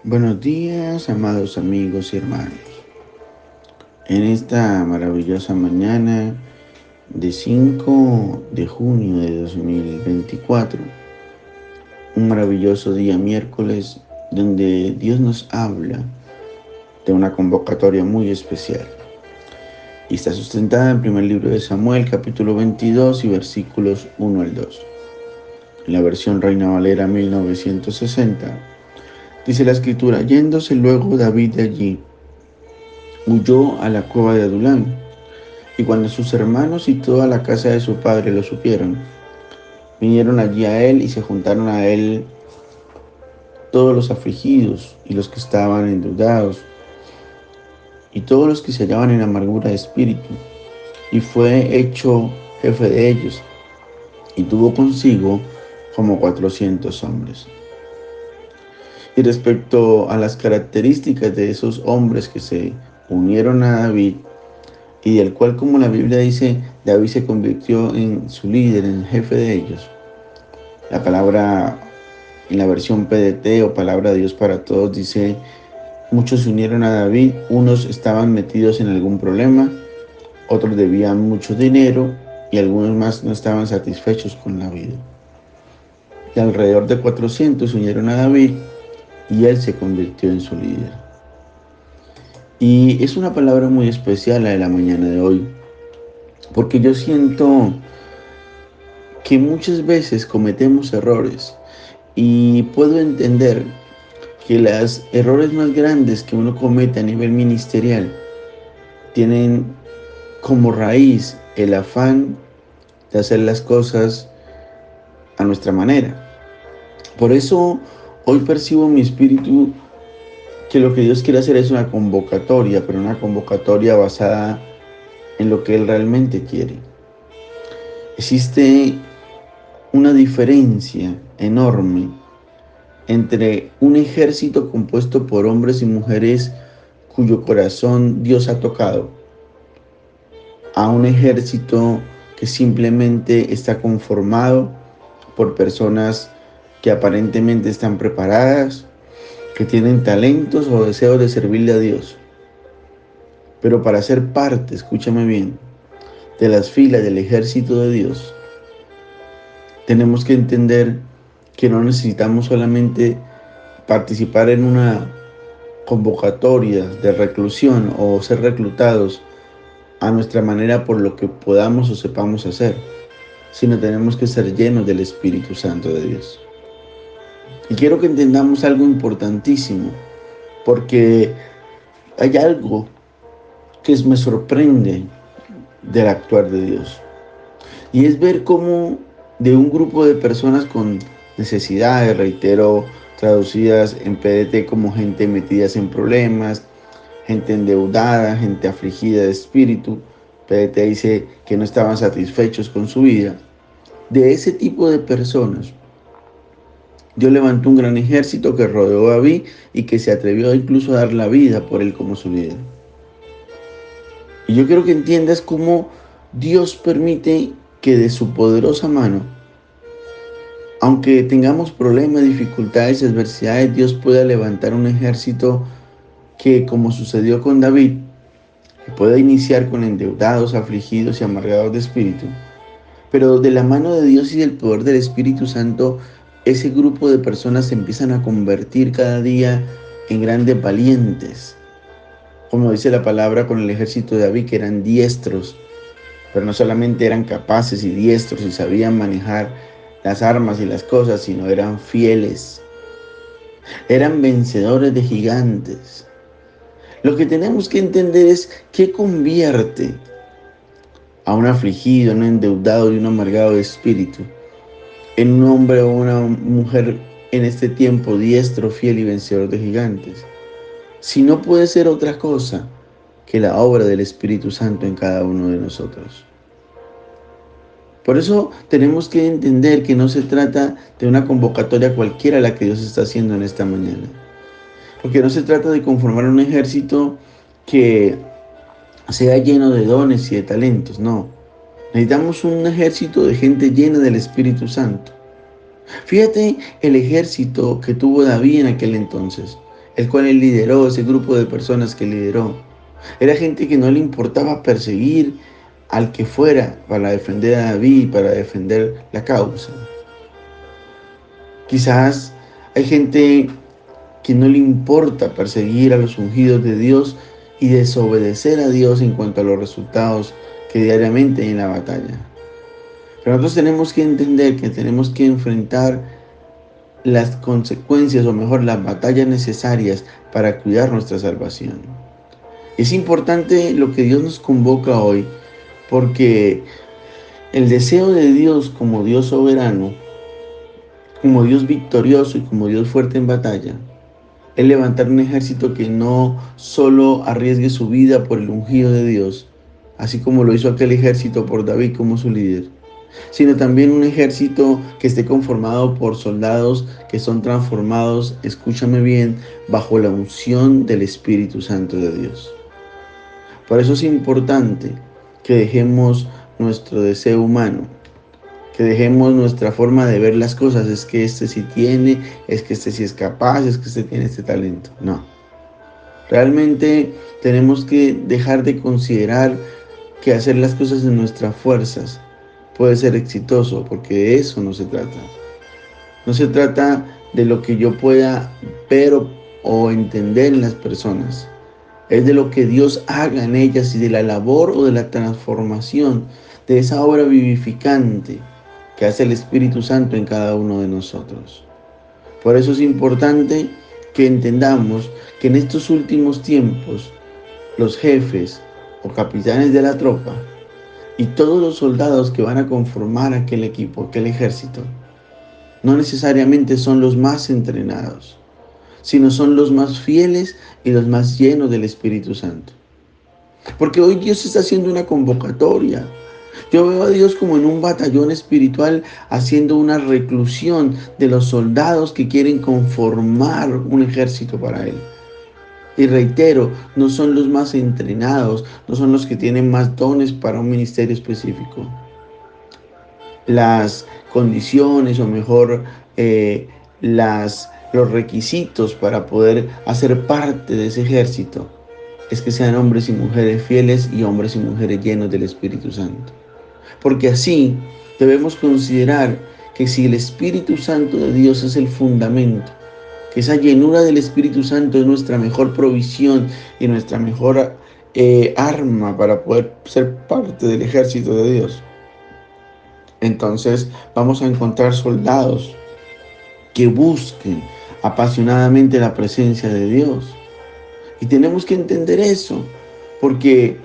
Buenos días, amados amigos y hermanos. En esta maravillosa mañana de 5 de junio de 2024, un maravilloso día miércoles donde Dios nos habla de una convocatoria muy especial. Y está sustentada en el primer libro de Samuel, capítulo 22 y versículos 1 al 2. En la versión Reina Valera 1960, dice la escritura: yéndose luego David de allí, huyó a la cueva de Adulam. Y cuando sus hermanos y toda la casa de su padre lo supieron, vinieron allí a él y se juntaron a él todos los afligidos y los que estaban endeudados y todos los que se hallaban en amargura de espíritu. Y fue hecho jefe de ellos y tuvo consigo como 400 hombres. Y respecto a las características de esos hombres que se unieron a David, y del cual, como la Biblia dice, David se convirtió en su líder, en jefe de ellos. La palabra en la versión PDT o Palabra de Dios para Todos dice: muchos se unieron a David, unos estaban metidos en algún problema, otros debían mucho dinero y algunos más no estaban satisfechos con la vida. Y alrededor de 400 se unieron a David y él se convirtió en su líder. Y es una palabra muy especial la de la mañana de hoy, porque yo siento que muchas veces cometemos errores y puedo entender que los errores más grandes que uno comete a nivel ministerial tienen como raíz el afán de hacer las cosas a nuestra manera. Por eso hoy percibo en mi espíritu que lo que Dios quiere hacer es una convocatoria, pero una convocatoria basada en lo que Él realmente quiere. Existe una diferencia enorme entre un ejército compuesto por hombres y mujeres cuyo corazón Dios ha tocado, a un ejército que simplemente está conformado por personas que aparentemente están preparadas, que tienen talentos o deseos de servirle a Dios. Pero para ser parte, escúchame bien, de las filas del ejército de Dios, tenemos que entender que no necesitamos solamente participar en una convocatoria de reclusión o ser reclutados a nuestra manera por lo que podamos o sepamos hacer, sino tenemos que ser llenos del Espíritu Santo de Dios. Y quiero que entendamos algo importantísimo, porque hay algo que me sorprende del actuar de Dios. Y es ver cómo de un grupo de personas con necesidades, reitero, traducidas en PDT como gente metidas en problemas, gente endeudada, gente afligida de espíritu, PDT dice que no estaban satisfechos con su vida. De ese tipo de personas, Dios levantó un gran ejército que rodeó a David y que se atrevió incluso a dar la vida por él como su líder. Y yo quiero que entiendas cómo Dios permite que de su poderosa mano, aunque tengamos problemas, dificultades y adversidades, Dios pueda levantar un ejército que, como sucedió con David, pueda iniciar con endeudados, afligidos y amargados de espíritu. Pero de la mano de Dios y del poder del Espíritu Santo, ese grupo de personas se empiezan a convertir cada día en grandes valientes. Como dice la palabra con el ejército de David, que eran diestros, pero no solamente eran capaces y diestros y sabían manejar las armas y las cosas, sino eran fieles, eran vencedores de gigantes. Lo que tenemos que entender es qué convierte a un afligido, a un endeudado y un amargado de espíritu en un hombre o una mujer en este tiempo diestro, fiel y vencedor de gigantes. Si no puede ser otra cosa que la obra del Espíritu Santo en cada uno de nosotros. Por eso tenemos que entender que no se trata de una convocatoria cualquiera la que Dios está haciendo en esta mañana. Porque no se trata de conformar un ejército que sea lleno de dones y de talentos, no. Necesitamos un ejército de gente llena del Espíritu Santo. Fíjate el ejército que tuvo David en aquel entonces. el cual él lideró, ese grupo de personas que lideró. Era gente que no le importaba perseguir al que fuera para defender a David, para defender la causa. Quizás hay gente que no le importa perseguir a los ungidos de Dios y desobedecer a Dios en cuanto a los resultados que diariamente hay en la batalla. Pero nosotros tenemos que entender que tenemos que enfrentar las consecuencias, o mejor, las batallas necesarias para cuidar nuestra salvación. Es importante lo que Dios nos convoca hoy, porque el deseo de Dios como Dios soberano, como Dios victorioso y como Dios fuerte en batalla, es levantar un ejército que no solo arriesgue su vida por el ungido de Dios, así como lo hizo aquel ejército por David como su líder, sino también un ejército que esté conformado por soldados que son transformados, escúchame bien, bajo la unción del Espíritu Santo de Dios. Por eso es importante que dejemos nuestro deseo humano, que dejemos nuestra forma de ver las cosas. Es que este sí tiene, es que este sí es capaz, es que este tiene este talento. No. Realmente tenemos que dejar de considerar que hacer las cosas en nuestras fuerzas puede ser exitoso, porque de eso no se trata. No se trata de lo que yo pueda ver o entender en las personas. Es de lo que Dios haga en ellas y de la labor o de la transformación de esa obra vivificante que hace el Espíritu Santo en cada uno de nosotros. Por eso es importante que entendamos que en estos últimos tiempos los jefes o capitanes de la tropa y todos los soldados que van a conformar aquel equipo, aquel ejército, no necesariamente son los más entrenados, sino son los más fieles y los más llenos del Espíritu Santo. Porque hoy Dios está haciendo una convocatoria. Yo veo a Dios como en un batallón espiritual haciendo una reclusión de los soldados que quieren conformar un ejército para Él. Y reitero, no son los más entrenados, no son los que tienen más dones para un ministerio específico. Las condiciones, o mejor, los requisitos para poder hacer parte de ese ejército es que sean hombres y mujeres fieles y hombres y mujeres llenos del Espíritu Santo. Porque así debemos considerar que si el Espíritu Santo de Dios es el fundamento, que esa llenura del Espíritu Santo es nuestra mejor provisión y nuestra mejor arma para poder ser parte del ejército de Dios, entonces vamos a encontrar soldados que busquen apasionadamente la presencia de Dios. Y tenemos que entender eso, porque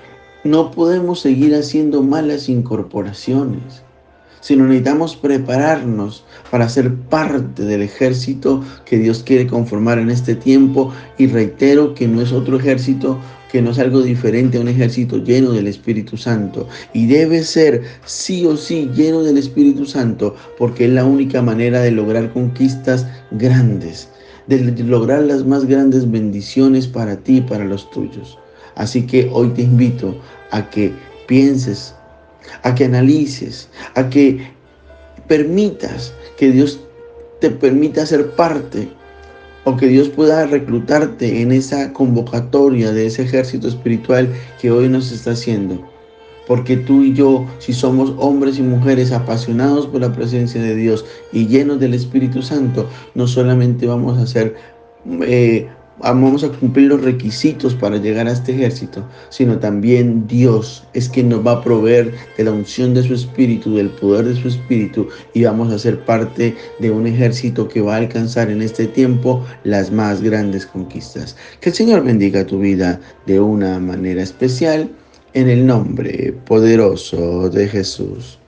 no podemos seguir haciendo malas incorporaciones, sino necesitamos prepararnos para ser parte del ejército que Dios quiere conformar en este tiempo. Y reitero que no es otro ejército, que no es algo diferente a un ejército lleno del Espíritu Santo. Y debe ser sí o sí lleno del Espíritu Santo, porque es la única manera de lograr conquistas grandes, de lograr las más grandes bendiciones para ti y para los tuyos. Así que hoy te invito a que pienses, a que analices, a que permitas que Dios te permita ser parte, o que Dios pueda reclutarte en esa convocatoria de ese ejército espiritual que hoy nos está haciendo. Porque tú y yo, si somos hombres y mujeres apasionados por la presencia de Dios y llenos del Espíritu Santo, no solamente vamos a cumplir los requisitos para llegar a este ejército, sino también Dios es quien nos va a proveer de la unción de su Espíritu, del poder de su Espíritu, y vamos a ser parte de un ejército que va a alcanzar en este tiempo las más grandes conquistas. Que el Señor bendiga tu vida de una manera especial, en el nombre poderoso de Jesús.